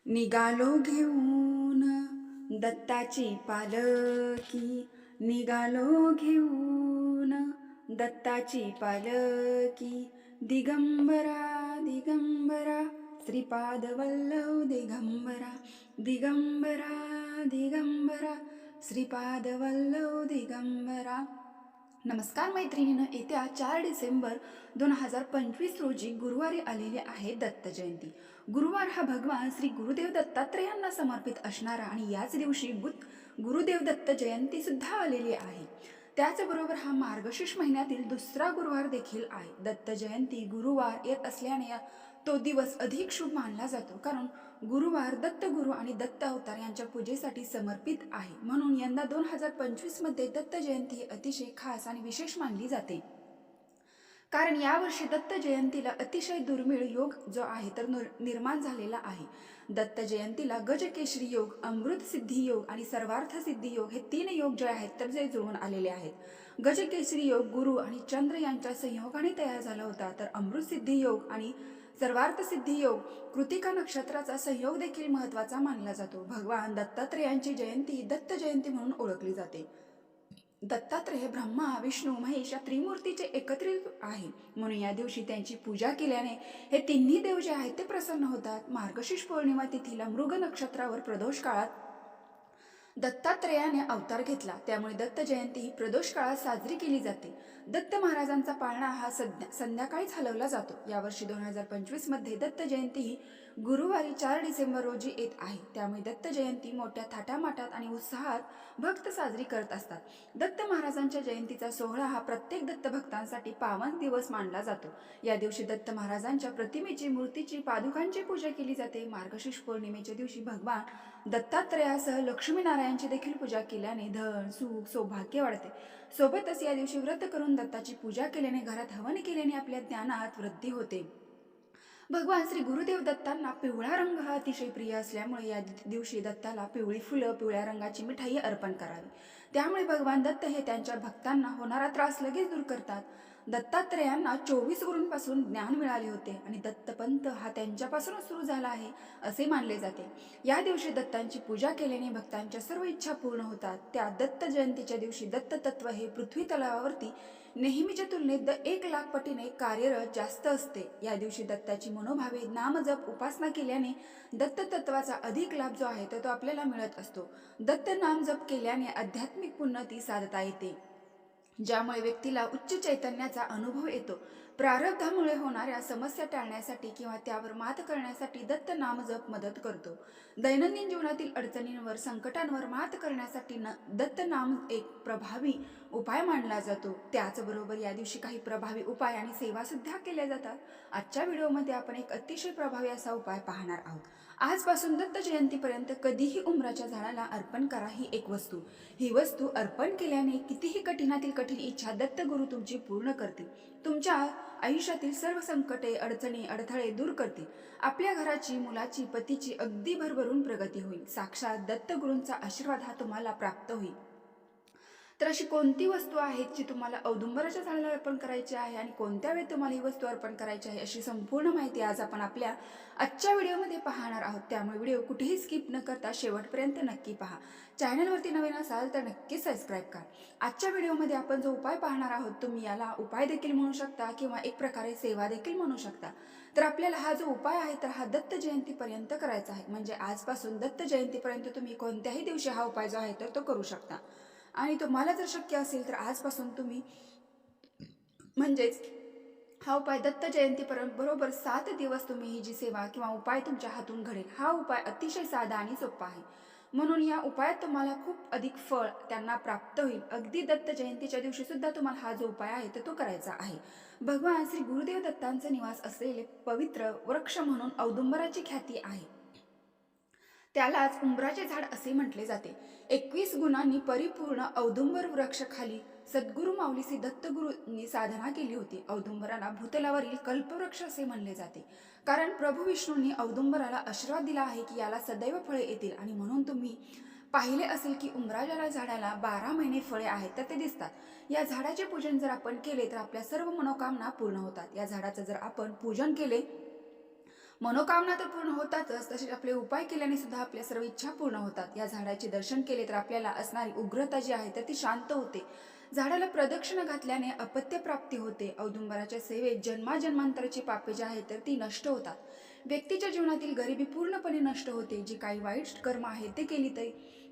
निघालो घेऊन दत्ताची पालकी, निघालो घेऊन दत्ताची पालकी. दिगंबरा दिगंबरा श्रीपाद वल्लभ दिगंबरा, दिगंबरा दिगंबरा श्रीपाद वल्लभ दिगंबरा. नमस्कार मैत्रिणींनो, येत्या 4 डिसेंबर 2025 रोजी गुरुवारी आलेली आहे दत्त जयंती. गुरुवार हा भगवान श्री गुरुदेव दत्तात्रेयांना समर्पित असणारा आणि याच दिवशी गुरुदेव दत्त जयंती सुद्धा आलेली आहे. त्याचबरोबर हा मार्गशीर्ष महिन्यातील दुसरा गुरुवार देखील आहे. दत्त जयंती गुरुवार येत असल्याने तो दिवस अधिक शुभ मानला जातो, कारण गुरुवार दत्तगुरु आणि दत्त अवतार यांच्या पूजेसाठी समर्पित आहे. म्हणून यंदा 2025 मध्ये दत्त जयंती ही अतिशय खास आणि विशेष मानली जाते, कारण यावर्षी दत्त जयंतीला अतिशय दुर्मिळ योग जो आहे तर निर्माण झालेला आहे. दत्त जयंतीला गजकेशरी योग, अमृत सिद्धी योग आणि सर्वार्थ सिद्धी योग हे 3 योग जे आहेत तर जे जुळून आलेले आहेत. गजकेशरी योग गुरु आणि चंद्र यांच्या संयोगाने तयार झाला होता, तर अमृत सिद्धी योग आणि सर्वार्थ सिद्धी योग कृतिका नक्षत्राचा संयोग देखील महत्त्वाचा मानला जातो. भगवान दत्तात्रेयांची जयंती दत्त जयंती म्हणून ओळखली जाते. दत्तात्रेय ब्रह्मा विष्णू महेश या त्रिमूर्तीचे एकत्रित आहे, म्हणून या दिवशी त्यांची पूजा केल्याने हे तिन्ही देव जे आहेत ते प्रसन्न होतात. मार्गशीर्ष पौर्णिमा तिथीला मृग नक्षत्रावर प्रदोष काळात दत्तात्रेयाने अवतार घेतला, त्यामुळे दत्त जयंती ही प्रदोष काळात साजरी केली जाते. दत्त महाराजांचा पाळणा हा संध्याकाळीच हलवला जातो. यावर्षी 2025 मध्ये दत्त जयंती ही गुरुवारी 4 डिसेंबर रोजी येत आहे, त्यामुळे दत्त जयंती मोठ्या थाटामाटात आणि उत्साहात भक्त साजरी करत असतात. दत्त महाराजांच्या जयंतीचा सोहळा हा प्रत्येक दत्त भक्तांसाठी पावन दिवस मानला जातो. या दिवशी दत्त महाराजांच्या प्रतिमेची, मूर्तीची, पादुकांची पूजा केली जाते. मार्गशीर्ष पौर्णिमेच्या दिवशी भगवान दत्तात्रेयासह लक्ष्मीनारायणची देखील पूजा केल्याने धन सुख सौभाग्य वाढते. सोबतच या दिवशी व्रत करून दत्ताची पूजा केल्याने, घरात हवन केल्याने आपल्या ज्ञानात वृद्धी होते. भगवान श्री गुरुदेव दत्तांना पिवळा रंग हा अतिशय प्रिय असल्यामुळे या दिवशी दत्ताला पिवळी फुलं, पिवळ्या रंगाची मिठाई अर्पण करावी. त्यामुळे भगवान दत्त हे त्यांच्या भक्तांना होणारा त्रास लगेच दूर करतात. दत्तात्रेयांना 24 गुरूंपासून ज्ञान मिळाले होते आणि दत्तपंथ हा त्यांच्यापासूनच सुरू झाला आहे असे मानले जाते. या दिवशी दत्तांची पूजा केल्याने भक्तांच्या सर्व इच्छा पूर्ण होतात. त्या दत्त जयंतीच्या दिवशी दत्त तत्व हे पृथ्वी तलावावरती नेहमीच्या तुलनेत 1,00,000 पटीने कार्यरत जास्त असते. या दिवशी दत्ताची मनोभावे नामजप उपासना केल्याने दत्त तत्वाचा अधिक लाभ जो आहे तो आपल्याला मिळत असतो. दत्त नामजप केल्याने आध्यात्मिक उन्नती साधता येते, ज्यामुळे व्यक्तीला उच्च चैतन्याचा अनुभव येतो. प्रारब्धामुळे होणाऱ्या समस्या टाळण्यासाठी किंवा त्यावर मात करण्यासाठी दत्त नामजप मदत करतो. दैनंदिन जीवनातील अडचणींवर, संकटांवर मात करण्यासाठी दत्त नाम एक प्रभावी उपाय मानला जातो. त्याचबरोबर या दिवशी काही प्रभावी उपाय आणि सेवा सुद्धा केल्या जातात. आजच्या व्हिडिओमध्ये आपण एक अतिशय प्रभावी असा उपाय पाहणार आहोत. आजपासून दत्त जयंतीपर्यंत कधीही उंबराच्या झाडाला अर्पण करा ही एक वस्तू. ही वस्तू अर्पण केल्याने कितीही कठीणातील कठीण इच्छा दत्तगुरु तुमची पूर्ण करतील. तुमच्या आयुष्यातील सर्व संकटे, अडचणी, अडथळे दूर करतील. आपल्या घराची, मुलाची, पतीची अगदी भरभरून प्रगती होईल. साक्षात दत्तगुरूंचा आशीर्वाद हा तुम्हाला प्राप्त होईल. तर अशी कोणती वस्तू आहे जी तुम्हाला औदुंबराच्या झाडाला अर्पण करायची आहे आणि कोणत्या वेळी तुम्हाला ही वस्तू अर्पण करायची आहे, अशी संपूर्ण माहिती आज आपण आपल्या आजच्या व्हिडिओमध्ये पाहणार आहोत. त्यामुळे व्हिडिओ कुठेही स्किप न करता शेवटपर्यंत नक्की पहा. चॅनलवरती नवीन असाल तर नक्की सबस्क्राईब करा. आजच्या व्हिडिओमध्ये आपण जो उपाय पाहणार आहोत, तुम्ही याला उपाय देखील म्हणू शकता किंवा एक प्रकारे सेवा देखील म्हणू शकता. तर आपल्याला हा जो उपाय आहे तर हा दत्त जयंतीपर्यंत करायचा आहे. म्हणजे आजपासून दत्त जयंतीपर्यंत तुम्ही कोणत्याही दिवशी हा उपाय जो आहे तर तो करू शकता. आणि तुम्हाला जर शक्य असेल तर आजपासून तुम्ही म्हणजेच हा उपाय दत्त जयंतीपर्यंत बरोबर 7 दिवस तुम्ही ही जी सेवा किंवा उपाय तुमच्या हातून घडेल. हा उपाय अतिशय साधा आणि सोपा आहे, म्हणून या उपायात तुम्हाला खूप अधिक फळ त्यांना प्राप्त होईल. अगदी दत्त जयंतीच्या दिवशी सुद्धा तुम्हाला हा जो उपाय आहे तो करायचा आहे. भगवान श्री गुरुदेव दत्तांचे निवास असलेले पवित्र वृक्ष म्हणून औदुंबराची ख्याती आहे. त्यालाच उंबराचे झाड असे म्हटले जाते. 21 गुणांनी परिपूर्ण औदुंबर वृक्षाखाली सद्गुरु माऊली श्री दत्तगुरूंनी साधना केली होती. औदुंबराला भूतलावरील कल्पवृक्ष असे म्हणले जाते, कारण प्रभू विष्णूंनी औदुंबराला आशीर्वाद दिला आहे की याला सदैव फळे येतील. आणि म्हणून तुम्ही पाहिले असेल की उंबराच्या झाडाला 12 महिने फळे आहेत तर ते दिसतात. या झाडाचे पूजन जर आपण केले तर आपल्या सर्व मनोकामना पूर्ण होतात. या झाडाचं जर आपण पूजन केले मनोकामना तर पूर्ण होतातच, तसेच आपले उपाय केल्याने सुद्धा आपल्या सर्व इच्छा पूर्ण होतात. या झाडाचे दर्शन केले तर आपल्याला असणारी उग्रता जी आहे तर ती शांत होते. झाडाला प्रदक्षिणा घातल्याने अपत्य प्राप्ती होते. औदुंबराच्या सेवेत जन्माजन्मांतराची पापे जी आहेत तर ती नष्ट होतात. व्यक्तीच्या जीवनातील गरिबी पूर्णपणे नष्ट होते. जी काही वाईट कर्म आहे ते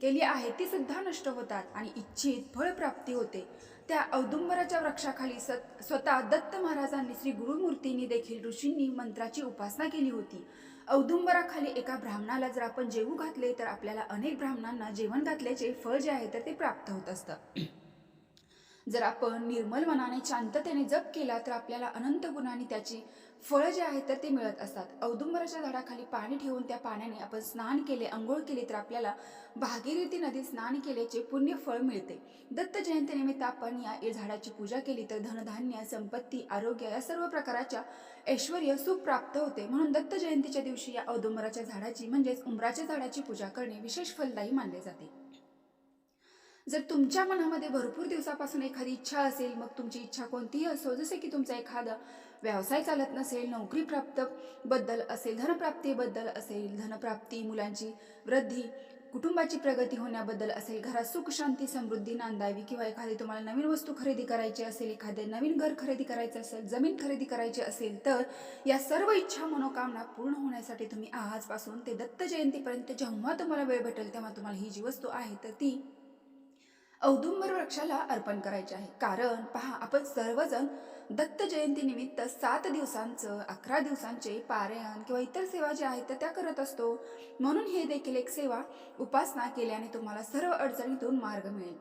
केली आहे ती सुद्धा नष्ट होतात आणि इच्छित फळप्राप्ती होते. त्या औदुंबराच्या वृक्षाखाली स्वतः दत्त महाराजांनी श्री गुरुमूर्तींनी देखील ऋषींनी मंत्राची उपासना केली होती. औदुंबराखाली एका ब्राह्मणाला जर आपण जेवू घातले तर आपल्याला अनेक ब्राह्मणांना जेवण घातल्याचे फळ जे आहे तर ते प्राप्त होत असतं. जर आपण निर्मल मनाने शांततेने जप केला तर आपल्याला अनंत गुणांनी त्याची फळं जे आहेत तर ते मिळत असतात. औदुंबराच्या झाडाखाली पाणी ठेवून त्या पाण्याने आपण स्नान केले, अंघोळ केली तर आपल्याला भागीरथी नदीत स्नान केल्याचे पुण्य फळ मिळते. दत्त जयंतीनिमित्त आपण या झाडाची पूजा केली तर धनधान्य, संपत्ती, आरोग्य या सर्व प्रकारच्या ऐश्वर्य सुख प्राप्त होते. म्हणून दत्त जयंतीच्या दिवशी या औदुंबराच्या झाडाची म्हणजेच उंबराच्या झाडाची पूजा करणे विशेष फलदायी मानले जाते. जर तुमच्या मनामध्ये भरपूर दिवसापासून एखादी इच्छा असेल, मग तुमची इच्छा कोणतीही असो, जसे की तुमचा एखादा व्यवसाय चालत नसेल, नोकरी प्राप्त बद्दल असेल, धनप्राप्तीबद्दल असेल, धनप्राप्ती, मुलांची वृद्धी, कुटुंबाची प्रगती होण्याबद्दल असेल, घरात सुख शांती समृद्धी नांदावी, किंवा एखादी तुम्हाला नवीन वस्तू खरेदी करायची असेल, एखादे नवीन घर खरेदी करायचं असेल, जमीन खरेदी करायची असेल, तर या सर्व इच्छा मनोकामना पूर्ण होण्यासाठी तुम्ही आजपासून ते दत्त जयंतीपर्यंत जेव्हा तुम्हाला वेळ भेटेल तेव्हा तुम्हाला ही जी वस्तू आहे तर ती औदुंबर वृक्षाला अर्पण करायचे आहे. कारण पहा, आपण सर्वजण दत्त जयंती निमित्त 7 दिवसांचं 11 दिवसांचे पारायण किंवा इतर सेवा ज्या आहेत त्या करत असतो. म्हणून हे देखील एक सेवा उपासना केल्याने तुम्हाला सर्व अडचणीतून मार्ग मिळेल.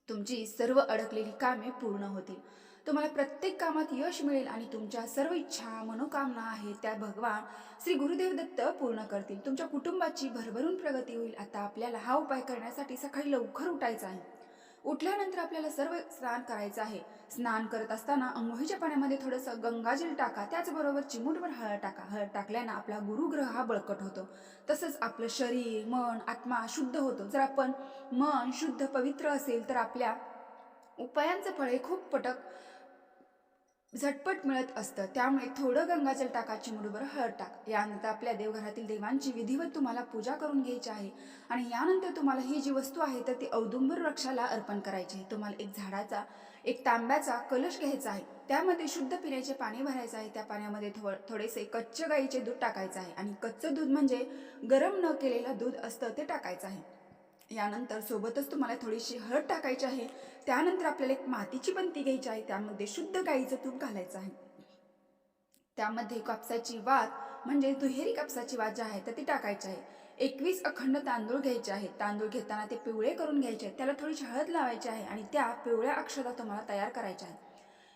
तुमची सर्व अडकलेली कामे पूर्ण होतील. तुम्हाला प्रत्येक कामात यश मिळेल आणि तुमच्या सर्व इच्छा मनोकामना आहेत त्या भगवान श्री गुरुदेव दत्त पूर्ण करतील. तुमच्या कुटुंबाची भरभरून प्रगती होईल. आता आपल्याला हा उपाय करण्यासाठी सकाळी लवकर उठायचं आहे. उठल्यानंतर आपल्याला सर्व स्नान करायचं आहे. स्नान करत असताना अंघोळीच्या पाण्यामध्ये थोडंसं गंगाजल टाका, त्याचबरोबर चिमूटभर हळद टाका. हळद टाकल्यानं आपला गुरुग्रह हा बळकट होतो. तसंच आपलं शरीर, मन, आत्मा शुद्ध होतो. जर आपण मन शुद्ध पवित्र असेल तर आपल्या उपायांचं फळ हे खूप झटपट मिळत असतं. त्यामुळे थोडं गंगाजल टाका, चिमूटभर हळद टाक. यानंतर आपल्या देवघरातील देवांची विधिवत तुम्हाला पूजा करून घ्यायची आहे आणि यानंतर तुम्हाला ही जी वस्तू आहे तर ती औदुंबर वृक्षाला अर्पण करायची आहे. तुम्हाला एक तांब्याचा कलश घ्यायचा आहे. त्यामध्ये शुद्ध पिण्याचे पाणी भरायचं आहे. त्या पाण्यामध्ये थोडेसे कच्च्या गाईचे दूध टाकायचं आहे आणि कच्चं दूध म्हणजे गरम न केलेलं दूध असतं ते टाकायचं आहे. यानंतर सोबतच तुम्हाला थोडीशी हळद टाकायची आहे. त्यानंतर आपल्याला एक मातीची बंती घ्यायची आहे. त्यामध्ये शुद्ध गाईचं तूप घालायचं आहे. त्यामध्ये कापसाची वात म्हणजे दुहेरी कापसाची वात जी आहे तर ती टाकायची आहे. 21 अखंड तांदूळ घ्यायचे आहेत. तांदूळ घेताना ते पिवळे करून घ्यायचे आहेत. त्याला थोडीशी हळद लावायची आहे आणि त्या पिवळ्या अक्षता तुम्हाला तयार करायच्या आहेत.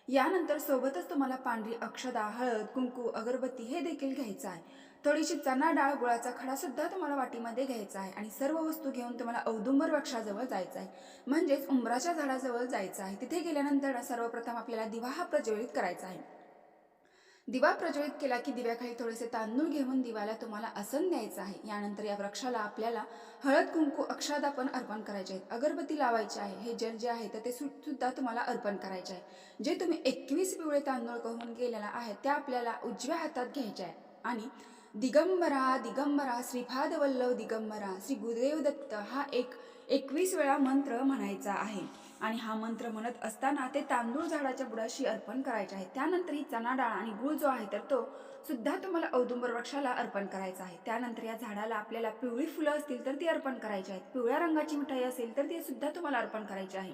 यानंतर सोबतच तुम्हाला पांढरी अक्षदा, हळद, कुंकू, अगरबत्ती हे देखील घ्यायचं आहे. थोडीशी चणा डाळ, गुळाचा खडा सुद्धा तुम्हाला वाटीमध्ये घ्यायचा आहे आणि सर्व वस्तू घेऊन तुम्हाला औदुंबर वृक्षाजवळ जायचं आहे, म्हणजेच उंबराच्या झाडाजवळ जायचं आहे. तिथे गेल्यानंतर सर्वप्रथम आपल्याला दिवा हा प्रज्वलित करायचा आहे. दिवा प्रज्वलित केला की दिव्याखाली थोडेसे तांदूळ घेऊन दिव्याला तुम्हाला आसन द्यायचं आहे. यानंतर या वृक्षाला आपल्याला हळद, कुंकू, अक्षदा पण अर्पण करायचे आहेत. अगरबत्ती लावायची आहे. हे जल जे आहे तर ते सुद्धा तुम्हाला अर्पण करायचे आहे. जे तुम्ही 21 पिवळे तांदूळ कहून गेलेला आहे त्या आपल्याला उजव्या हातात घ्यायचे आहे आणि दिगंबरा दिगंबरा श्रीपाद वल्लभ दिगंबरा श्री गुरुदेव दत्त हा 21 वेळा मंत्र म्हणायचा आहे. आणि हा मंत्र म्हणत असताना ते तांदूळ झाडाच्या बुडाशी अर्पण करायचे आहे. त्यानंतर ही चणा डाळ आणि गुळ जो आहे तर तो सुद्धा तुम्हाला औदुंबर वृक्षाला अर्पण करायचा आहे. त्यानंतर या झाडाला आपल्याला पिवळी फुलं असतील तर ती अर्पण करायची आहेत. पिवळ्या रंगाची मिठाई असेल तर ती सुद्धा तुम्हाला अर्पण करायची आहे.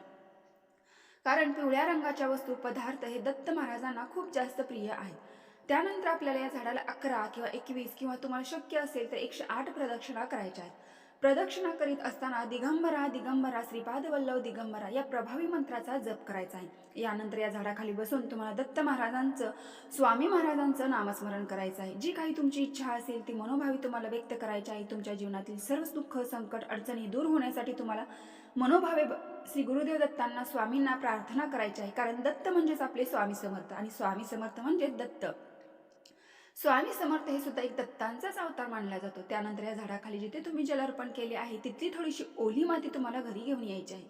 कारण पिवळ्या रंगाच्या वस्तू पदार्थ हे दत्त महाराजांना खूप जास्त प्रिय आहेत. त्यानंतर आपल्याला या झाडाला 11 किंवा 21 किंवा तुम्हाला शक्य असेल तर 108 प्रदक्षिणा करायच्या आहेत. प्रदक्षिणा करीत असताना दिगंबरा दिगंबरा श्रीपाद वल्लभ दिगंबरा या प्रभावी मंत्राचा जप करायचा आहे. यानंतर या झाडाखाली बसून तुम्हाला दत्त महाराजांचं, स्वामी महाराजांचं नामस्मरण करायचं आहे. जी काही तुमची इच्छा असेल ती मनोभावी तुम्हाला व्यक्त करायची आहे. तुमच्या जीवनातील सर्व दुःख, संकट, अडचणी दूर होण्यासाठी तुम्हाला मनोभावे श्री गुरुदेव दत्तांना, स्वामींना प्रार्थना करायची आहे. कारण दत्त म्हणजेच आपले स्वामी समर्थ आणि स्वामी समर्थ म्हणजे दत्त. स्वामी समर्थ हे सुद्धा एक दत्तांचाच अवतार मानला जातो. त्यानंतर या झाडाखाली जिथे तुम्ही जल अर्पण केले आहे तिथली थोडीशी ओली माती तुम्हाला घरी घेऊन यायची आहे.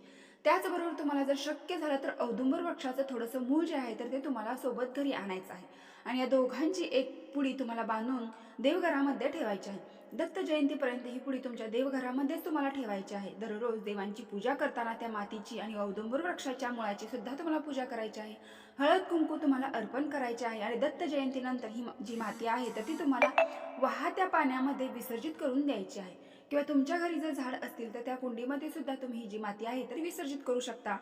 त्याचबरोबर तुम्हाला जर शक्य झालं तर औदुंबर वृक्षाचं थोडंसं मूळ जे आहे तर ते तुम्हाला सोबत घरी आणायचं आहे आणि या दोघांची एक पुडी तुम्हाला बांधून देवघरामध्ये ठेवायची आहे. दत्त जयंतीपर्यंत ही पुडी तुमच्या देवघरामध्येच तुम्हाला ठेवायची आहे. दररोज देवांची पूजा करताना त्या मातीची आणि औदुंबर वृक्षाच्या मुळाची सुद्धा तुम्हाला पूजा करायची आहे. हळद कुंकू तुम्हाला अर्पण करायचे आहे आणि दत्त जयंतीनंतर ही जी माती आहे तर ती तुम्हाला वाहत्या पाण्यामध्ये विसर्जित करून द्यायची आहे. किंवा तुमच्या घरी जर झाड असतील तर त्या कुंडीमध्ये सुद्धा तुम्ही ही जी माती आहे तर विसर्जित करू शकता.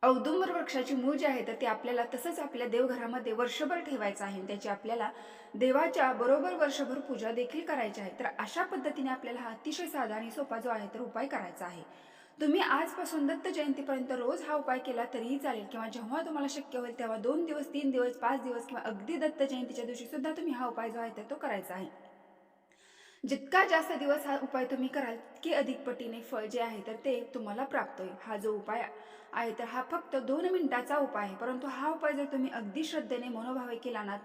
औदुंबर वृक्षाची मूळ जी आहे तर ती आपल्याला तसंच आपल्या देवघरामध्ये वर्षभर ठेवायचं आहे. त्याची आपल्याला देवाच्या बरोबर वर्षभर पूजा देखील करायची आहे. तर अशा पद्धतीने आपल्याला हा अतिशय साधा आणि सोपा जो आहे तर उपाय करायचा आहे. तुम्ही आजपासून दत्त जयंतीपर्यंत रोज हा उपाय केला तरीही चालेल, किंवा जेव्हा तुम्हाला शक्य होईल तेव्हा 2 दिवस, 3 दिवस, 5 दिवस किंवा अगदी दत्त जयंतीच्या दिवशी सुद्धा तुम्ही हा उपाय जो आहे तर तो करायचा आहे. जितका जास्त दिवस हा उपाय तुम्ही कराल तितके अधिक पटीने फळ जे आहे तर ते तुम्हाला प्राप्त होईल. हा जो उपाय आहे तर हा फक्त 2 मिनिटाचा उपाय आहे, परंतु हा उपाय जर तुम्ही अगदी श्रद्धेने मनोभावे केला ना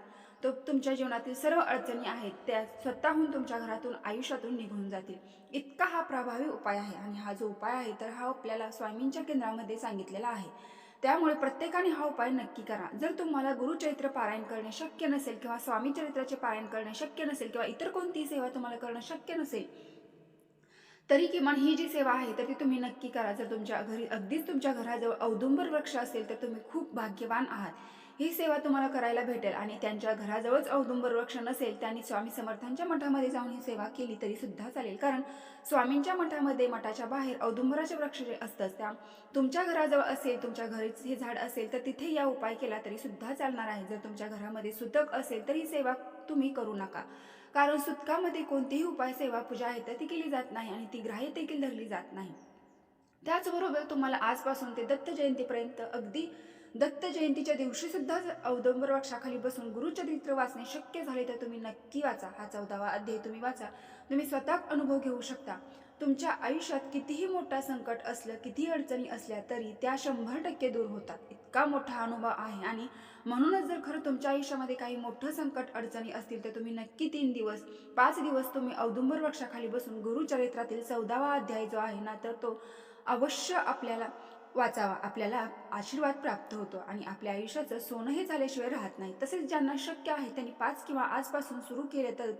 तो तुमच्या जीवनातील सर्व अडचणी आहेत त्या स्वतःहून तुमच्या घरातून आयुष्यातून निघून जातील. इतका हा प्रभावी उपाय आहे. आणि हा जो उपाय आहे तर हा आपल्याला स्वामींच्या केंद्रामध्ये सांगितलेला आहे. त्यामुळे प्रत्येकाने हा उपाय नक्की करा. जर तुम्हाला गुरुचरित्र पारायण करणे शक्य नसेल किंवा स्वामी चरित्राचे पारायण करणे शक्य नसेल किंवा इतर कोणतीही सेवा तुम्हाला करणं शक्य नसेल तरी किमान ही जी सेवा आहे तर ती तुम्ही नक्की करा. जर तुमच्या घरी अगदीच तुमच्या घराजवळ औदुंबर वृक्ष असेल तर तुम्ही खूप भाग्यवान आहात. ही सेवा तुम्हाला करायला भेटेल. आणि त्यांच्या घराजवळच औदुंबर वृक्ष नसेल त्यांनी स्वामी समर्थांच्या मठामध्ये जाऊन ही सेवा केली तरी सुद्धा चालेल, कारण स्वामींच्या मठामध्ये मठाच्या बाहेर औदुंबराचे वृक्ष जे असतात त्या तुमच्या घराजवळ असेल, तुमच्या घरीच हे झाड असेल तर तिथे या उपाय केला तरी सुद्धा चालणार आहे. जर तुमच्या घरामध्ये सुतक असेल तर ही सेवा तुम्ही करू नका, कारण सुतकामध्ये कोणतीही उपाय सेवा पूजा आहे तर ती केली जात नाही आणि ती ग्राह्य देखील धरली जात नाही. त्याचबरोबर तुम्हाला आजपासून ते दत्त जयंतीपर्यंत अगदी दत्त जयंतीच्या दिवशी सुद्धा औदुंबर वृक्षाखाली बसून गुरुचरित्र वाचणे शक्य झाले तर तुम्ही नक्की वाचा. हा 14वा अध्याय तुम्ही वाचा. तुम्ही स्वतः अनुभव घेऊ शकता. तुमच्या आयुष्यात कितीही मोठा संकट असलं, कितीही अडचणी असल्या तरी त्या 100% दूर होतात. इतका मोठा अनुभव आहे. आणि म्हणूनच जर खरं तुमच्या आयुष्यामध्ये काही मोठं संकट अडचणी असतील तर तुम्ही नक्की 3 दिवस 5 दिवस तुम्ही औदुंबर वृक्षाखाली बसून गुरुचरित्रातील 14वा अध्याय जो आहे ना तर तो अवश्य आपल्याला वाचावा. आपल्याला आशीर्वाद प्राप्त होतो आणि आपल्या आयुष्याचं सोनं हे झाल्याशिवाय राहत नाही. तसेच ज्यांना शक्य आहे त्यांनी 5 किंवा आजपासून सुरू केले तर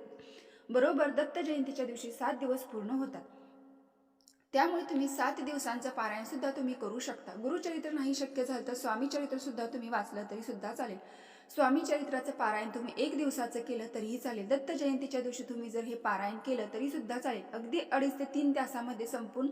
बरोबर दत्त जयंतीच्या दिवशी 7 दिवस पूर्ण होतात. त्यामुळे तुम्ही 7 दिवसांचं पारायण सुद्धा तुम्ही करू शकता. गुरुचरित्र नाही शक्य झालं तर स्वामी चरित्र सुद्धा तुम्ही वाचलं तरी सुद्धा चालेल. स्वामी चरित्राचं पारायण तुम्ही 1 दिवसाचं केलं तरीही चालेल. दत्त जयंतीच्या दिवशी तुम्ही जर हे पारायण केलं तरी सुद्धा चालेल. अगदी 2.5 ते 3 तासामध्ये संपून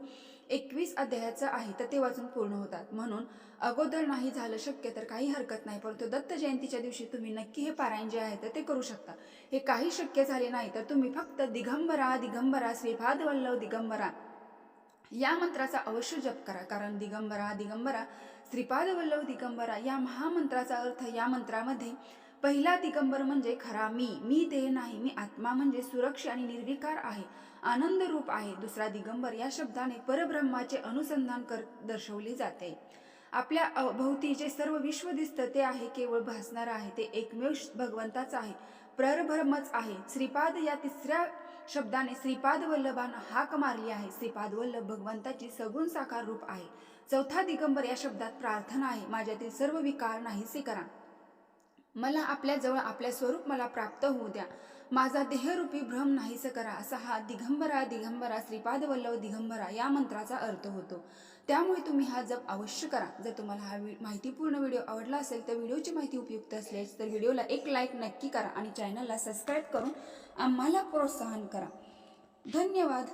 21 अध्यायाचं आहे तर ते वाचून पूर्ण होतात. म्हणून अगोदर नाही झालं शक्य तर काही हरकत नाही, परंतु दत्त जयंतीच्या दिवशी तुम्ही नक्की हे पारायण जे आहे तर ते करू शकता. हे काही शक्य झाले नाही तर तुम्ही फक्त दिगंबरा दिगंबरा श्रीपाद वल्लभ दिगंबरा या मंत्राचा अवश्य जप करा. कारण दिगंबरा दिगंबरा श्रीपाद वल्लभ दिगंबरा या महामंत्राचा अर्थ या मंत्रामध्ये पहिला दिगंबर म्हणजे खरा मी देह नाही, मी आत्मा म्हणजे सुरक्ष आणि निर्विकार आहे, आनंद रूप आहे. दुसरा दिगंबर या शब्दाने परब्रह्माचे अनुसंधान दर्शवले जाते. आपल्या भोवती जे सर्व विश्व दिसतं ते आहे केवळ भासणार आहे, ते एकमेव भगवंताच आहे, परब्रह्मच आहे. श्रीपाद या तिसऱ्या शब्दाने श्रीपाद वल्लभांना हाक मारली आहे. श्रीपाद वल्लभ भगवंताची सगुण साकार रूप आहे. चौथा दिगंबर या शब्दात प्रार्थना आहे. माझ्यातील सर्व विकार नाहीसे करा, मला आपल्या जवळ आपल्या स्वरूप मला प्राप्त होऊ द्या, माझा देहरूपी भ्रम नाहीसे करा, असा हा दिगंबरा दिगंबरा श्रीपाद वल्लभ दिगंबरा या मंत्राचा अर्थ होतो. त्यामुळे तुम्ही हा जप अवश्य करा. जर तुम्हाला हा माहितीपूर्ण व्हिडिओ आवडला असेल तर व्हिडिओची माहिती उपयुक्त असल्यास तर व्हिडिओला एक लाईक नक्की करा आणि चॅनलला सबस्क्राईब करून आम्हाला प्रोत्साहन करा. धन्यवाद.